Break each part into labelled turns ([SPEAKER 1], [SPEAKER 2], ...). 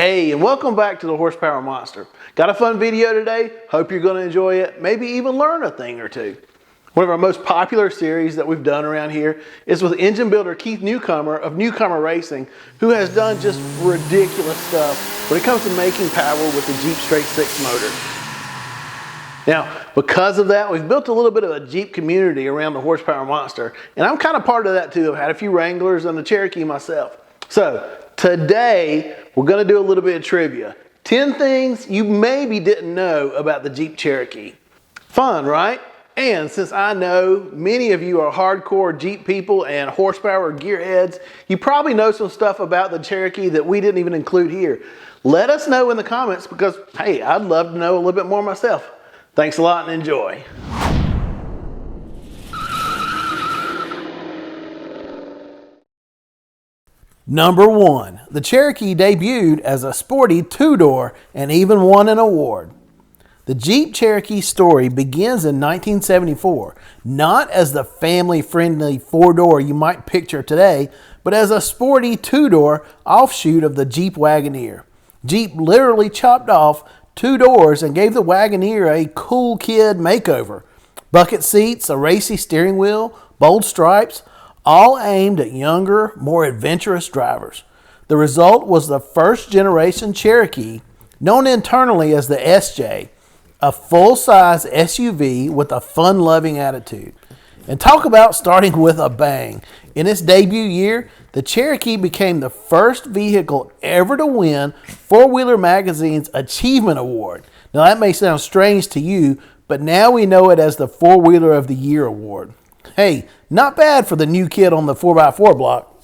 [SPEAKER 1] Hey, and welcome back to the Horsepower Monster. Got a fun video today? Hope you're going to enjoy it. Maybe even learn a thing or two. One of our most popular series that we've done around here is with engine builder Keith Newcomer of Newcomer Racing, who has done just ridiculous stuff when it comes to making power with the Jeep Straight 6 motor. Now, because of that, we've built a little bit of a Jeep community around the Horsepower Monster, and I'm kind of part of that too. I've had a few Wranglers and the Cherokee myself. So today, we're going to do a little bit of trivia. 10 things you maybe didn't know about the Jeep Cherokee. Fun, right? And since I know many of you are hardcore Jeep people and horsepower gearheads, you probably know some stuff about the Cherokee that we didn't even include here. Let us know in the comments because, hey, I'd love to know a little bit more myself. Thanks a lot and enjoy. Number 1, the Cherokee debuted as a sporty two-door and even won an award. The Jeep Cherokee story begins in 1974, not as the family-friendly four-door you might picture today, but as a sporty two-door offshoot of the Jeep Wagoneer. Jeep literally chopped off two doors and gave the Wagoneer a cool kid makeover. Bucket seats, a racy steering wheel, bold stripes, all aimed at younger, more adventurous drivers. The result was the first generation Cherokee, known internally as the SJ, a full-size SUV with a fun-loving attitude. And talk about starting with a bang. In its debut year, the Cherokee became the first vehicle ever to win Four-Wheeler Magazine's Achievement Award. Now that may sound strange to you, but now we know it as the Four-Wheeler of the Year Award. Hey, not bad for the new kid on the 4x4 block.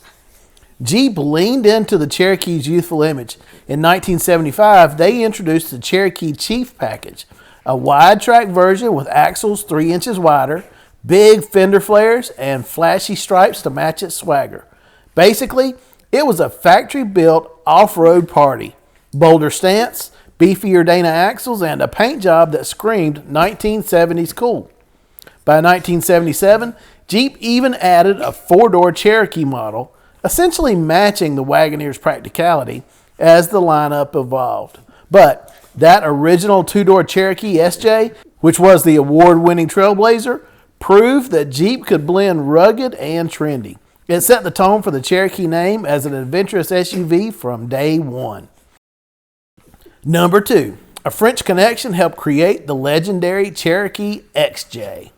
[SPEAKER 1] Jeep leaned into the Cherokee's youthful image. In 1975, they introduced the Cherokee Chief package, a wide-track version with axles 3 inches wider, big fender flares, and flashy stripes to match its swagger. Basically, it was a factory-built off-road party. Bolder stance, beefier Dana axles, and a paint job that screamed 1970s cool. By 1977, Jeep even added a four-door Cherokee model, essentially matching the Wagoneer's practicality as the lineup evolved. But that original two-door Cherokee SJ, which was the award-winning Trailblazer, proved that Jeep could blend rugged and trendy. It set the tone for the Cherokee name as an adventurous SUV from day one. Number 2, a French connection helped create the legendary Cherokee XJ.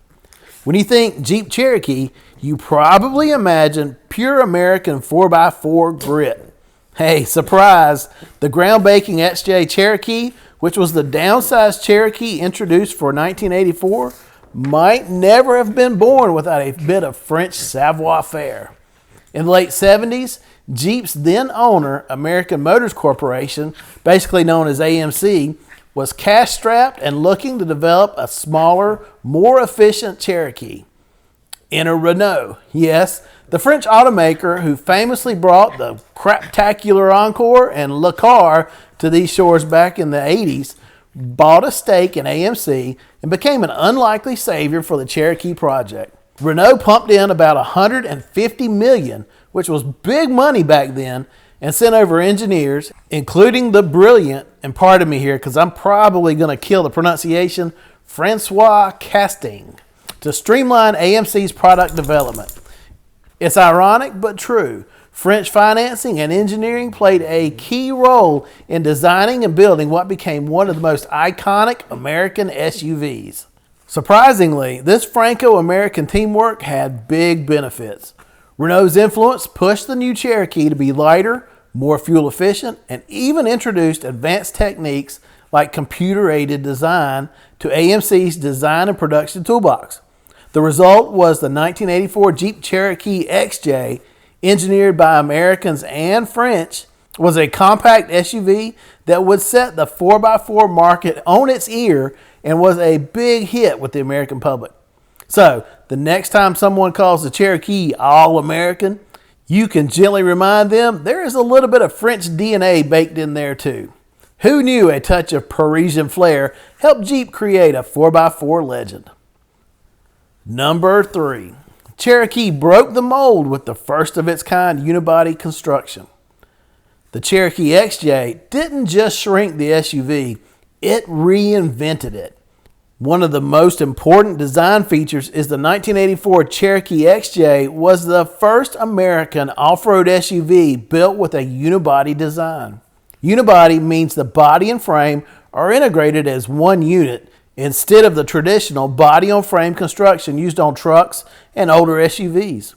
[SPEAKER 1] When you think Jeep Cherokee, you probably imagine pure American 4x4 grit. Hey, surprise! The groundbreaking SJ Cherokee, which was the downsized Cherokee introduced for 1984, might never have been born without a bit of French savoir-faire. In the late 70s, Jeep's then owner, American Motors Corporation, basically known as AMC, was cash-strapped and looking to develop a smaller, more efficient Cherokee. Enter Renault. Yes, the French automaker who famously brought the craptacular Encore and Le Car to these shores back in the 80s, bought a stake in AMC and became an unlikely savior for the Cherokee project. Renault pumped in about $150 million, which was big money back then, and sent over engineers, including the brilliant, and pardon me here because I'm probably going to kill the pronunciation, Francois Casting, to streamline AMC's product development. It's ironic but true. French financing and engineering played a key role in designing and building what became one of the most iconic American SUVs. Surprisingly, this Franco-American teamwork had big benefits. Renault's influence pushed the new Cherokee to be lighter, more fuel efficient, and even introduced advanced techniques like computer-aided design to AMC's design and production toolbox. The result was the 1984 Jeep Cherokee XJ, engineered by Americans and French, was a compact SUV that would set the 4x4 market on its ear and was a big hit with the American public. So, the next time someone calls the Cherokee all-American, you can gently remind them there is a little bit of French DNA baked in there too. Who knew a touch of Parisian flair helped Jeep create a 4x4 legend? Number 3. Cherokee broke the mold with the first of its kind unibody construction. The Cherokee XJ didn't just shrink the SUV, it reinvented it. One of the most important design features is the 1984 Cherokee XJ was the first American off-road SUV built with a unibody design. Unibody means the body and frame are integrated as one unit instead of the traditional body-on-frame construction used on trucks and older SUVs.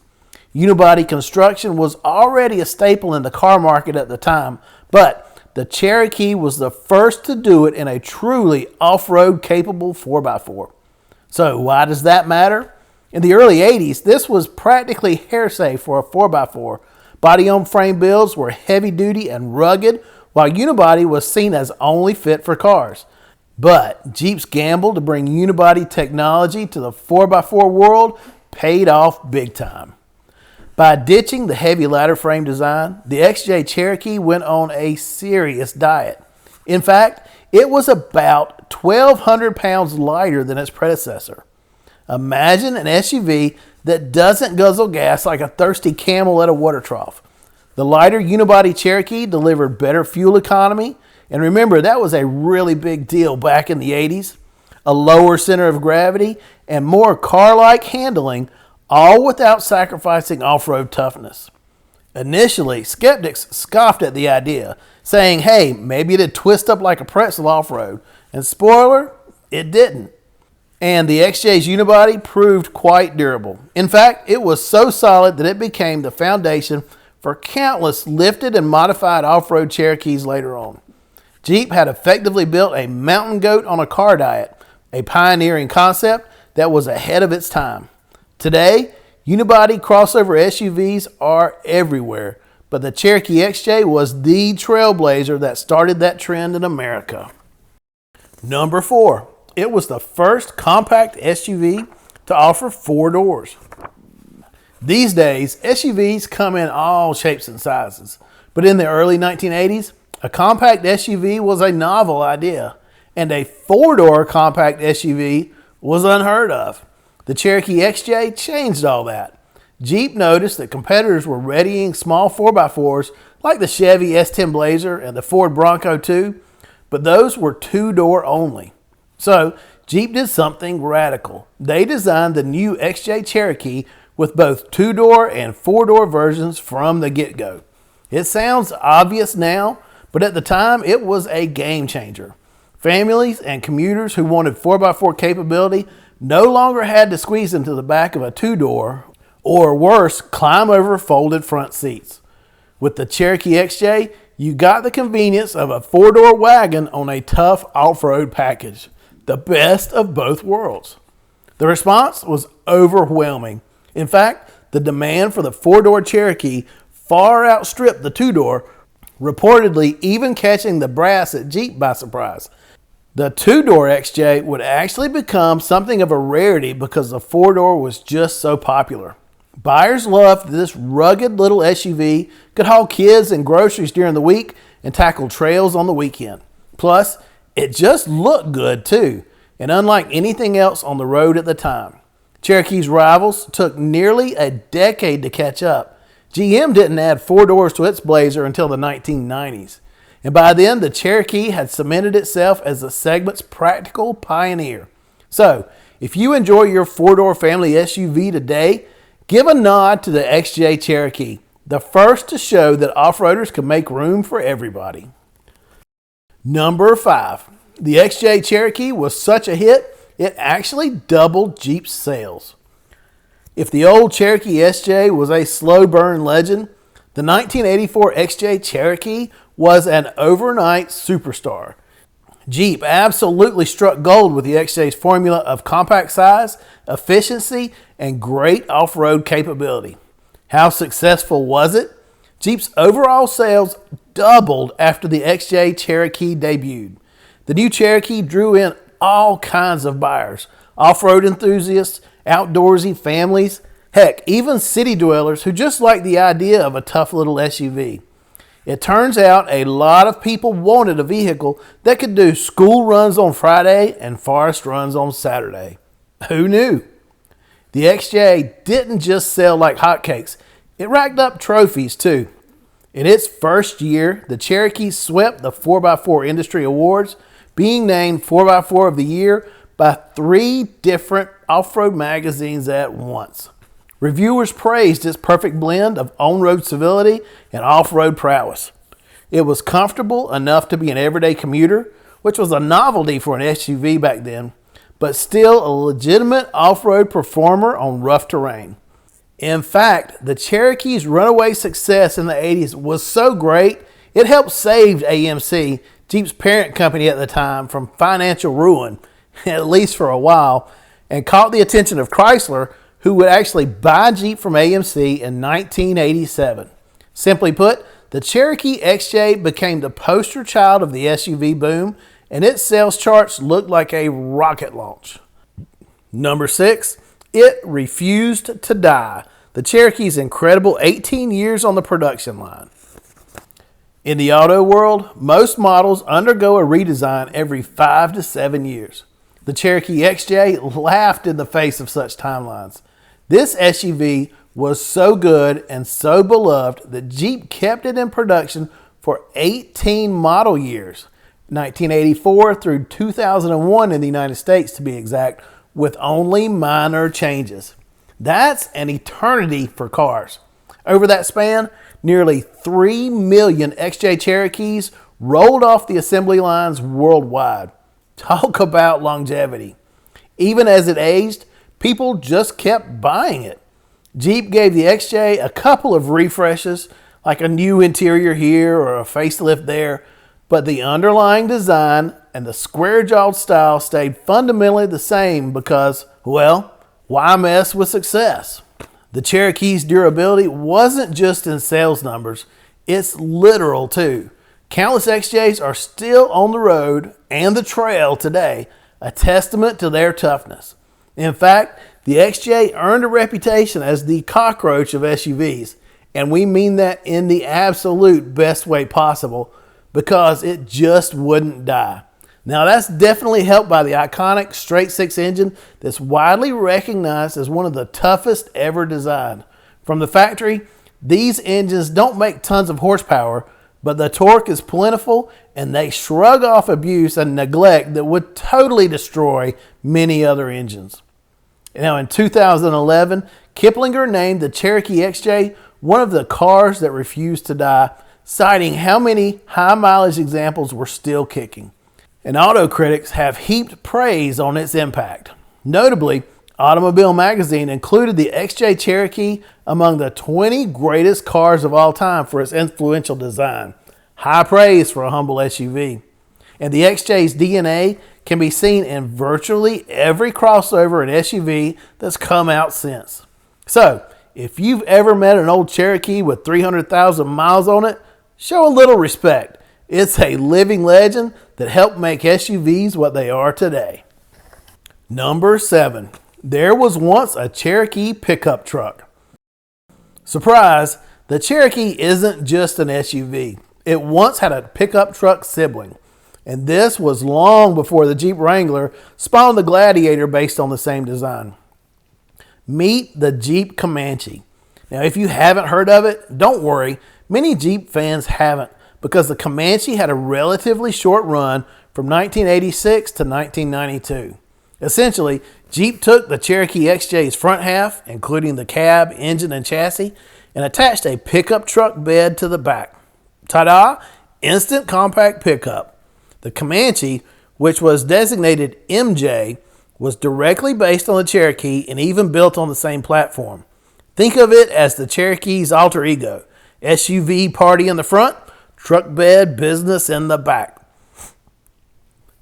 [SPEAKER 1] Unibody construction was already a staple in the car market at the time, but the Cherokee was the first to do it in a truly off-road capable 4x4. So why does that matter? In the early 80s, this was practically hair-safe for a 4x4. Body-on-frame builds were heavy-duty and rugged, while unibody was seen as only fit for cars. But Jeep's gamble to bring unibody technology to the 4x4 world paid off big time. By ditching the heavy ladder frame design, the SJ Cherokee went on a serious diet. In fact, it was about 1,200 pounds lighter than its predecessor. Imagine an SUV that doesn't guzzle gas like a thirsty camel at a water trough. The lighter unibody Cherokee delivered better fuel economy, and remember, that was a really big deal back in the 80s. A lower center of gravity and more car-like handling, all without sacrificing off-road toughness. Initially, skeptics scoffed at the idea, saying, hey, maybe it'd twist up like a pretzel off-road. And spoiler, it didn't. And the XJ's unibody proved quite durable. In fact, it was so solid that it became the foundation for countless lifted and modified off-road Cherokees later on. Jeep had effectively built a mountain goat on a car diet, a pioneering concept that was ahead of its time. Today, unibody crossover SUVs are everywhere, but the Cherokee XJ was the trailblazer that started that trend in America. Number 4, it was the first compact SUV to offer 4 doors. These days, SUVs come in all shapes and sizes, but in the early 1980s, a compact SUV was a novel idea, and a 4-door compact SUV was unheard of. The Cherokee XJ changed all that. Jeep noticed that competitors were readying small 4x4s like the Chevy S10 Blazer and the Ford Bronco 2, but those were 2-door only. So Jeep did something radical. They designed the new SJ Cherokee with both 2-door and 4-door versions from the get-go. It sounds obvious now, but at the time it was a game changer. Families and commuters who wanted 4x4 capability no longer had to squeeze into the back of a 2-door, or worse, climb over folded front seats. With the Cherokee XJ, you got the convenience of a 4-door wagon on a tough off-road package. The best of both worlds. The response was overwhelming. In fact, the demand for the 4-door Cherokee far outstripped the 2-door, reportedly even catching the brass at Jeep by surprise. The 2-door XJ would actually become something of a rarity because the 4-door was just so popular. Buyers loved this rugged little SUV, could haul kids and groceries during the week and tackle trails on the weekend. Plus, it just looked good too, and unlike anything else on the road at the time. Cherokee's rivals took nearly a decade to catch up. GM didn't add 4 doors to its Blazer until the 1990s. And by then, the Cherokee had cemented itself as the segment's practical pioneer. So, if you enjoy your 4-door family SUV today, give a nod to the SJ Cherokee, the first to show that off-roaders can make room for everybody. Number 5. The SJ Cherokee was such a hit, it actually doubled Jeep's sales. If the old Cherokee SJ was a slow burn legend, the 1984 SJ Cherokee was an overnight superstar. Jeep absolutely struck gold with the XJ's formula of compact size, efficiency, and great off-road capability. How successful was it? Jeep's overall sales doubled after the SJ Cherokee debuted. The new Cherokee drew in all kinds of buyers, off-road enthusiasts, outdoorsy families, heck, even city dwellers who just like the idea of a tough little SUV. It turns out a lot of people wanted a vehicle that could do school runs on Friday and forest runs on Saturday. Who knew? The XJ didn't just sell like hotcakes. It racked up trophies too. In its first year, the Cherokee swept the 4x4 Industry Awards, being named 4x4 of the Year by 3 different off-road magazines at once. Reviewers praised its perfect blend of on-road civility and off-road prowess. It was comfortable enough to be an everyday commuter, which was a novelty for an SUV back then, but still a legitimate off-road performer on rough terrain. In fact, the Cherokee's runaway success in the 80s was so great, it helped save AMC, Jeep's parent company at the time, from financial ruin, at least for a while, and caught the attention of Chrysler, who would actually buy Jeep from AMC in 1987. Simply put, the Cherokee XJ became the poster child of the SUV boom, and its sales charts looked like a rocket launch. Number 6, it refused to die. The Cherokee's incredible 18 years on the production line. In the auto world, most models undergo a redesign every 5 to 7 years. The Cherokee XJ laughed in the face of such timelines. This SUV was so good and so beloved that Jeep kept it in production for 18 model years, 1984 through 2001 in the United States to be exact, with only minor changes. That's an eternity for cars. Over that span, nearly 3 million XJ Cherokees rolled off the assembly lines worldwide. Talk about longevity. Even as it aged, people just kept buying it. Jeep gave the XJ a couple of refreshes, like a new interior here or a facelift there, but the underlying design and the square-jawed style stayed fundamentally the same because, well, why mess with success? The Cherokee's durability wasn't just in sales numbers, it's literal too. Countless XJs are still on the road and the trail today, a testament to their toughness. In fact, the XJ earned a reputation as the cockroach of SUVs, and we mean that in the absolute best way possible because it just wouldn't die. Now that's definitely helped by the iconic straight 6 engine that's widely recognized as one of the toughest ever designed. From the factory, these engines don't make tons of horsepower, but the torque is plentiful and they shrug off abuse and neglect that would totally destroy many other engines. Now in 2011, Kiplinger named the Cherokee XJ one of the cars that refused to die, citing how many high mileage examples were still kicking. And auto critics have heaped praise on its impact. Notably, Automobile Magazine included the XJ Cherokee among the 20 greatest cars of all time for its influential design. High praise for a humble SUV. And the XJ's DNA can be seen in virtually every crossover and SUV that's come out since. So, if you've ever met an old Cherokee with 300,000 miles on it, show a little respect. It's a living legend that helped make SUVs what they are today. Number 7. There was once a Cherokee pickup truck. Surprise, the Cherokee isn't just an SUV. It once had a pickup truck sibling. And this was long before the Jeep Wrangler spawned the Gladiator based on the same design. Meet the Jeep Comanche. Now, if you haven't heard of it, don't worry. Many Jeep fans haven't, because the Comanche had a relatively short run from 1986 to 1992. Essentially, Jeep took the Cherokee XJ's front half, including the cab, engine, and chassis, and attached a pickup truck bed to the back. Ta-da! Instant compact pickup. The Comanche, which was designated MJ, was directly based on the Cherokee and even built on the same platform. Think of it as the Cherokee's alter ego. SUV party in the front, truck bed business in the back.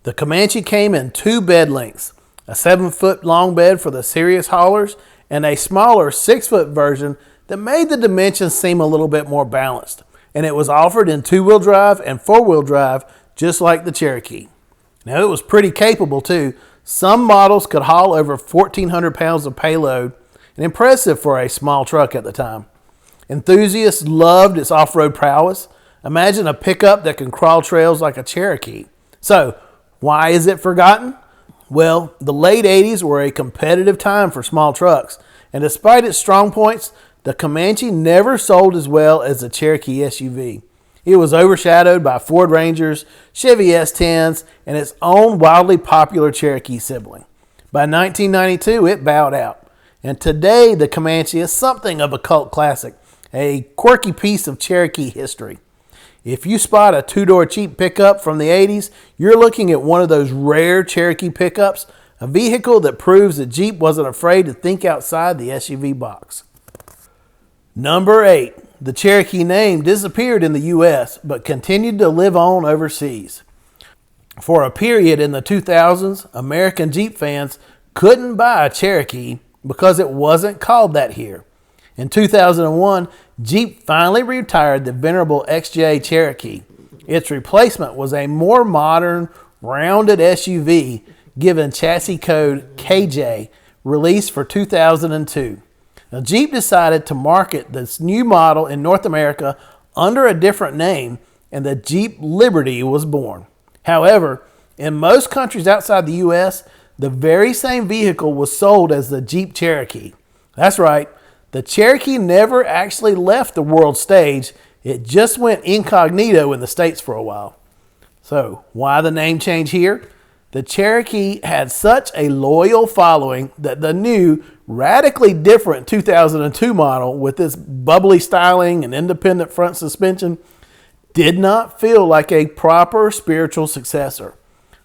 [SPEAKER 1] The Comanche came in 2 bed lengths, a 7-foot long bed for the serious haulers and a smaller 6-foot version that made the dimensions seem a little bit more balanced. And it was offered in 2-wheel drive and 4-wheel drive, just like the Cherokee. Now it was pretty capable too. Some models could haul over 1,400 pounds of payload, and impressive for a small truck at the time. Enthusiasts loved its off-road prowess. Imagine a pickup that can crawl trails like a Cherokee. So, why is it forgotten? Well, the late 80s were a competitive time for small trucks, and despite its strong points, the Comanche never sold as well as the Cherokee SUV. It was overshadowed by Ford Rangers, Chevy S10s, and its own wildly popular Cherokee sibling. By 1992, it bowed out. And today, the Comanche is something of a cult classic, a quirky piece of Cherokee history. If you spot a two-door Jeep pickup from the 80s, you're looking at one of those rare Cherokee pickups, a vehicle that proves that Jeep wasn't afraid to think outside the SUV box. Number 8. The Cherokee name disappeared in the U.S., but continued to live on overseas. For a period in the 2000s, American Jeep fans couldn't buy a Cherokee because it wasn't called that here. In 2001, Jeep finally retired the venerable SJ Cherokee. Its replacement was a more modern, rounded SUV given chassis code KJ, released for 2002. Now, Jeep decided to market this new model in North America under a different name, and the Jeep Liberty was born. However, in most countries outside the U.S., the very same vehicle was sold as the Jeep Cherokee. That's right, the Cherokee never actually left the world stage. It just went incognito in the States for a while. So, why the name change here? The Cherokee had such a loyal following that the new, radically different 2002 model with its bubbly styling and independent front suspension did not feel like a proper spiritual successor.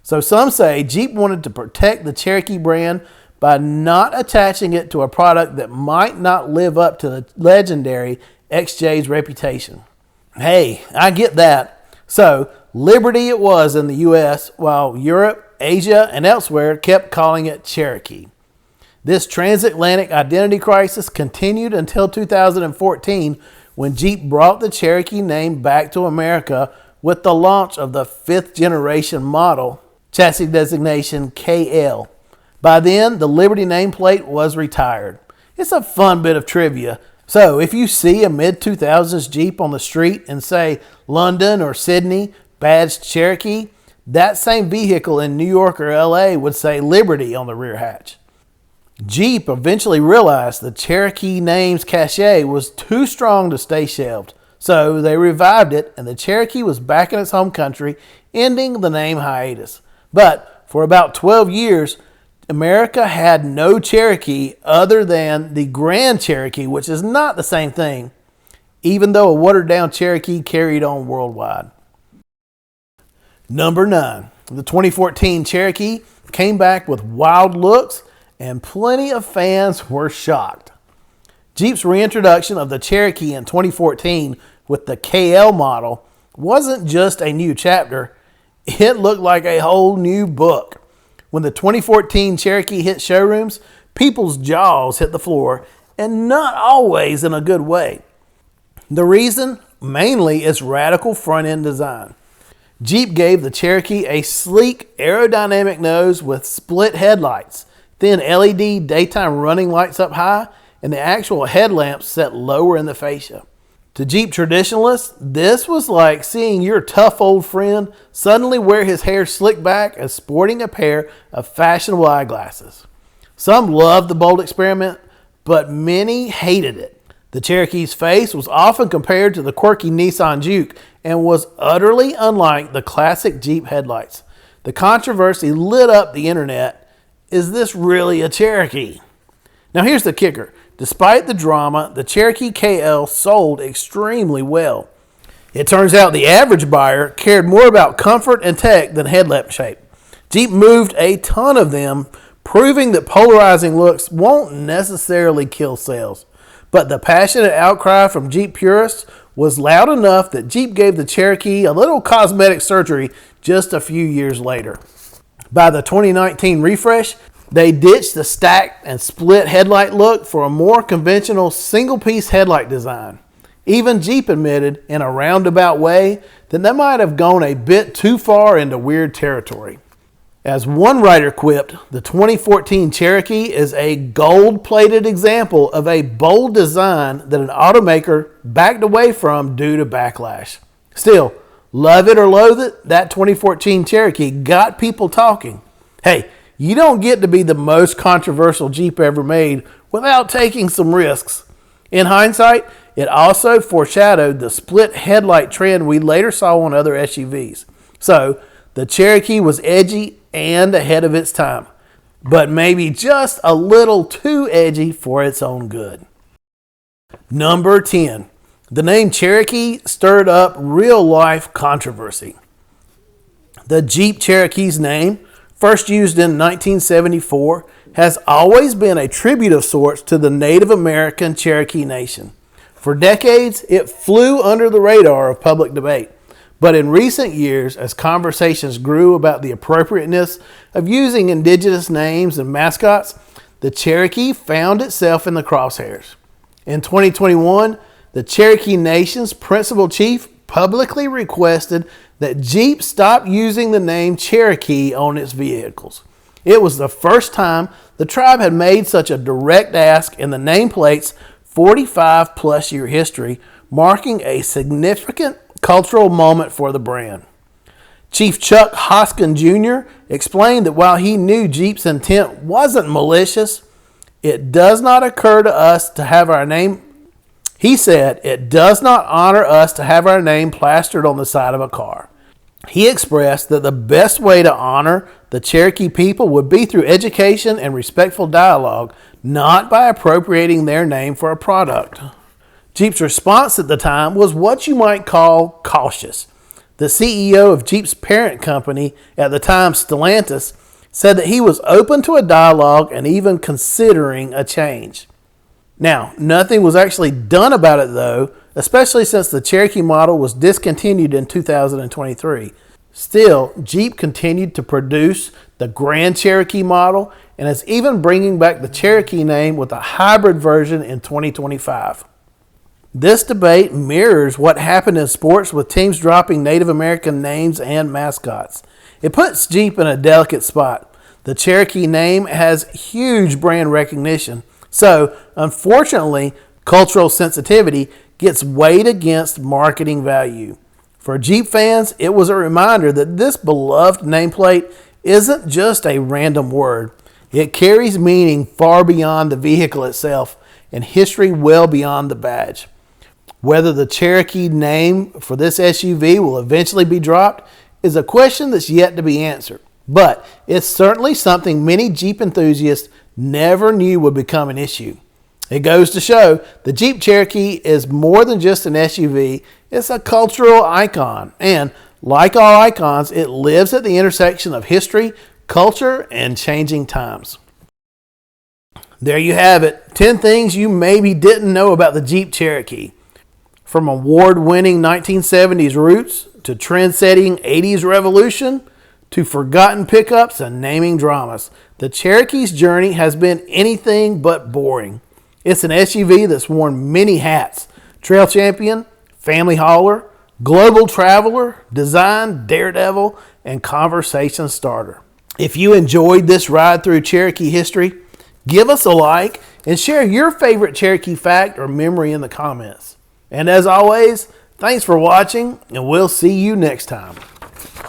[SPEAKER 1] So some say Jeep wanted to protect the Cherokee brand by not attaching it to a product that might not live up to the legendary XJ's reputation. Hey, I get that. So Liberty it was in the US, while Europe, Asia, and elsewhere kept calling it Cherokee. This transatlantic identity crisis continued until 2014, when Jeep brought the Cherokee name back to America with the launch of the 5th generation model, chassis designation KL. By then, the Liberty nameplate was retired. It's a fun bit of trivia. So if you see a mid-2000s Jeep on the street and say London or Sydney, badged Cherokee, that same vehicle in New York or LA would say Liberty on the rear hatch. Jeep eventually realized the Cherokee name's cachet was too strong to stay shelved, so they revived it, and the Cherokee was back in its home country, ending the name hiatus. But for about 12 years, America had no Cherokee other than the Grand Cherokee, which is not the same thing, even though a watered-down Cherokee carried on worldwide. Number 9. The 2014 Cherokee came back with wild looks, and plenty of fans were shocked. Jeep's reintroduction of the Cherokee in 2014 with the KL model wasn't just a new chapter, it looked like a whole new book. When the 2014 Cherokee hit showrooms, people's jaws hit the floor, and not always in a good way. The reason? Mainly its radical front-end design. Jeep gave the Cherokee a sleek, aerodynamic nose with split headlights, thin LED daytime running lights up high, and the actual headlamps set lower in the fascia. To Jeep traditionalists, this was like seeing your tough old friend suddenly wear his hair slicked back and sporting a pair of fashionable eyeglasses. Some loved the bold experiment, but many hated it. The Cherokee's face was often compared to the quirky Nissan Juke and was utterly unlike the classic Jeep headlights. The controversy lit up the internet. Is this really a Cherokee? Now here's the kicker. Despite the drama, the Cherokee KL sold extremely well. It turns out the average buyer cared more about comfort and tech than headlamp shape. Jeep moved a ton of them, proving that polarizing looks won't necessarily kill sales. But the passionate outcry from Jeep purists was loud enough that Jeep gave the Cherokee a little cosmetic surgery just a few years later. By the 2019 refresh, they ditched the stacked and split headlight look for a more conventional single-piece headlight design. Even Jeep admitted, in a roundabout way, that they might have gone a bit too far into weird territory. As one writer quipped, the 2014 Cherokee is a gold-plated example of a bold design that an automaker backed away from due to backlash. Still, love it or loathe it, that 2014 Cherokee got people talking. Hey, you don't get to be the most controversial Jeep ever made without taking some risks. In hindsight, it also foreshadowed the split headlight trend we later saw on other SUVs. So, the Cherokee was edgy and ahead of its time, but maybe just a little too edgy for its own good. Number 10. The name Cherokee stirred up real-life controversy. The Jeep Cherokee's name, first used in 1974, has always been a tribute of sorts to the Native American Cherokee Nation. For decades, it flew under the radar of public debate. But in recent years, as conversations grew about the appropriateness of using indigenous names and mascots, the Cherokee found itself in the crosshairs. In 2021, the Cherokee Nation's principal chief publicly requested that Jeep stop using the name Cherokee on its vehicles. It was the first time the tribe had made such a direct ask in the nameplate's 45-plus year history, marking a significant cultural moment for the brand. Chief Chuck Hoskin Jr. explained that while he knew Jeep's intent wasn't malicious, it does not occur to us to have our name. He said, it does not honor us to have our name plastered on the side of a car. He expressed that the best way to honor the Cherokee people would be through education and respectful dialogue, not by appropriating their name for a product. Jeep's response at the time was what you might call cautious. The CEO of Jeep's parent company at the time, Stellantis, said that he was open to a dialogue and even considering a change. Now, nothing was actually done about it though, especially since the Cherokee model was discontinued in 2023. Still, Jeep continued to produce the Grand Cherokee model and is even bringing back the Cherokee name with a hybrid version in 2025. This debate mirrors what happened in sports with teams dropping Native American names and mascots. It puts Jeep in a delicate spot. The Cherokee name has huge brand recognition, so unfortunately, cultural sensitivity gets weighed against marketing value. For Jeep fans, it was a reminder that this beloved nameplate isn't just a random word. It carries meaning far beyond the vehicle itself and history well beyond the badge. Whether the Cherokee name for this SUV will eventually be dropped is a question that's yet to be answered. But it's certainly something many Jeep enthusiasts never knew would become an issue. It goes to show the Jeep Cherokee is more than just an SUV, it's a cultural icon. And like all icons, it lives at the intersection of history, culture, and changing times. There you have it, 10 things you maybe didn't know about the Jeep Cherokee. From award-winning 1970s roots to trend-setting 80s revolution to forgotten pickups and naming dramas, the Cherokee's journey has been anything but boring. It's an SUV that's worn many hats: trail champion, family hauler, global traveler, design daredevil, and conversation starter. If you enjoyed this ride through Cherokee history, give us a like and share your favorite Cherokee fact or memory in the comments. And as always, thanks for watching, and we'll see you next time.